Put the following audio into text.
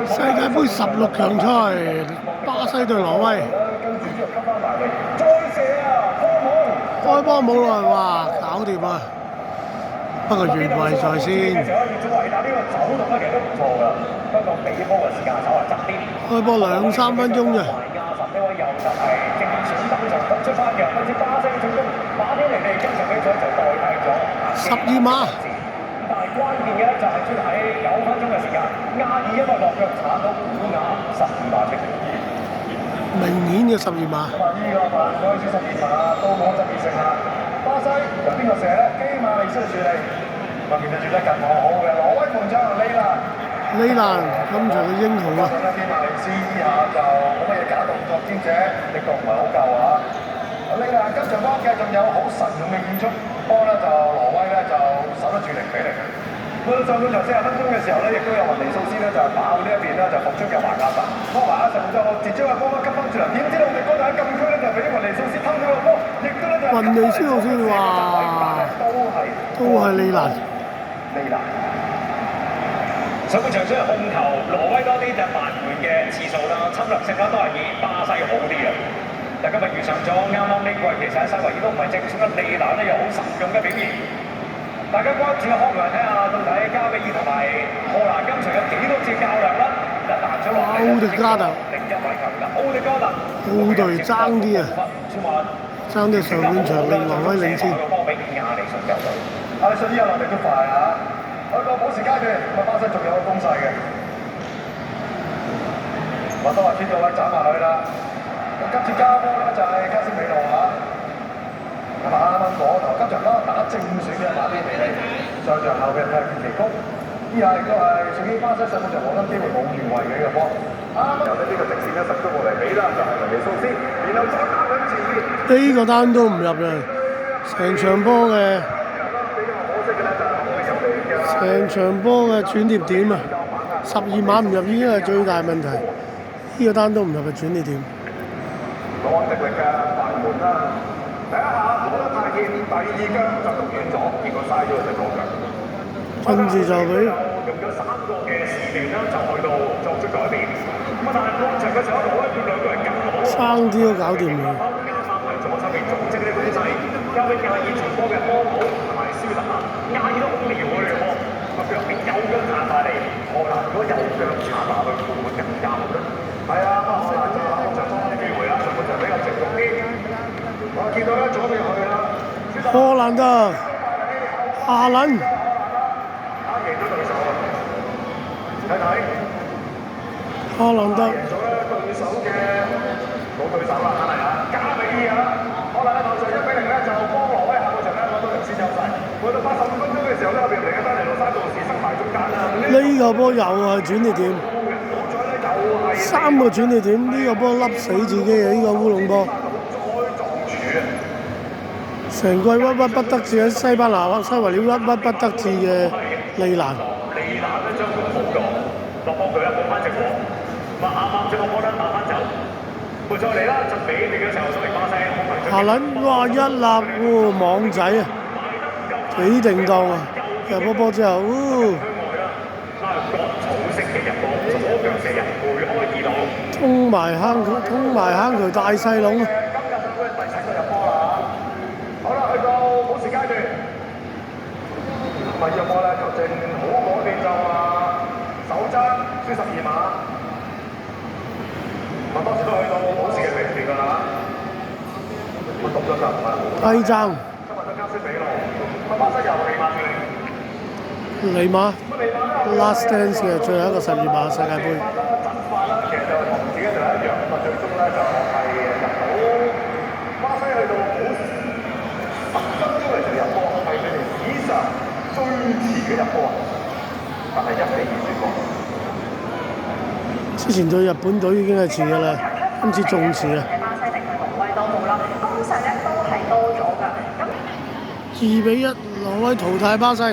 世界盃16強賽，巴西對挪威。開波冇耐，哇，搞掂啊！不過越位在先。開波2-3分鐘啫。12碼。關鍵嘅咧就係出喺9分鐘嘅時間，亞爾因為落腳鏟到古雅12碼出嚟，明顯嘅12碼。呢個犯規先12碼都冇質疑性啦。巴西由邊個射咧？基馬利斯處理，面對住得更好嘅挪威門將利蘭今場嘅英雄啊！基馬利斯呢下就冇乜嘢假動作，兼且力度唔係好夠啊！利蘭今場波繼續有好神勇嘅演出，波咧就挪威咧就守得住0-0。到上半場40分鐘嘅時候咧，亦都有雲尼素斯咧就爆呢一邊咧就復出嘅華亞神，華亞神就截咗個波急翻轉嚟，點知道我哋嗰度喺禁區咧就俾雲尼素斯偷咗個波，亦都咧就雲尼素斯話都係利蘭。上半場雖然控球挪威多啲，但係犯門嘅次數啦、侵略性啦都係以巴西好啲嘅。但今日遇上咗啱啱呢季其實喺西維爾都唔係正選嘅利蘭咧，有好實用嘅表現。大家關注嘅康來睇下，到底加比爾同埋荷蘭今場有幾多次較量啦？就彈咗落嚟，奧迪加特，奧隊爭啲啊！爭啲上半場令挪威領先。亞利遜呢一落地都快啊！去到補時階段，巴西仲有個攻勢嘅。麥多華天到位斬埋去啦。咁今次加波咧就係卡斯美路啊。咁啱啱嗰頭今場打正選嘅馬天尼利，上場後嘅係奇功。呢下亦都係屬於巴西上半場黃金機會冇越位嘅呢個波。啱啱由呢個直線咧實咗過嚟俾啦，就係雲尼素斯，然後再打緊前面。呢個單都唔入嘅，成場波嘅。成場波嘅轉捩點啊！12碼唔入已經係最大問題，呢個單都唔入嘅轉捩點。攞穩定力嘅埋門啦，第一下攞得太欠，第二腳就讀遠咗，結果嘥咗隻左腳。跟住就俾用咗3個嘅時段啦，就去到作出改變。咁但係落場嘅時候，挪威佢2個人更好，爭啲都搞掂佢。加翻喺左手邊組織呢啲攻勢，交俾亞爾傳波嘅波普同埋舒達，亞爾都好撩嗰兩波。個腳邊右腳彈埋嚟，荷蘭如果右腳鏟埋去，會唔會更加好咧？係啊，荷蘭就後場多啲機會啦，上半場比較直接啲。我見到咧左邊去啦，荷蘭得夏倫，打贏咗對手啊！睇睇，荷蘭得贏咗咧對手嘅冇對手啦，係啊，加比爾啊！荷蘭嘅頭場1-0咧就幫挪威下半場咧攞到領先優勢。去到85分鐘嘅時候咧，後邊嚟嘅丹尼路沙杜士塞埋中間啦。呢個波又係轉捩點，3個轉捩點，呢個波笠死自己嘅呢個烏龍波。成季屈屈不得志喺西班牙西維爾屈屈不得志嘅利蘭。利蘭咧將佢冇咗，落幫佢啦，冇翻直波。咁啊啱啱將個波咧打翻走，換再嚟啦，就俾你嘅時候蘇黎巴西夏倫哇一立網仔啊，幾定當啊！入波波之後，通埋坑渠大細籠啊！好啦，去到補時階段，咪呢個波咧球證好嗰邊就話手踭輸12碼，咪當時都去到補時嘅尾段㗎啦，咪讀咗就唔係好低爭。今日都加斯比路，咪巴西由利馬處理。利馬 Last Dance 嘅最後一個12碼世界盃。陣法啦，其實就同自己就一樣，咁啊最終咧就係入到巴西去到補時10分鐘嚟就入波，係佢哋史上最遲嘅入波，但係1-2輸波。之前對日本隊已經係遲㗎啦，今次仲遲啊！巴西定係挪威都好啦，攻勢咧都係多咗㗎。咁2-1，挪威淘汰巴西。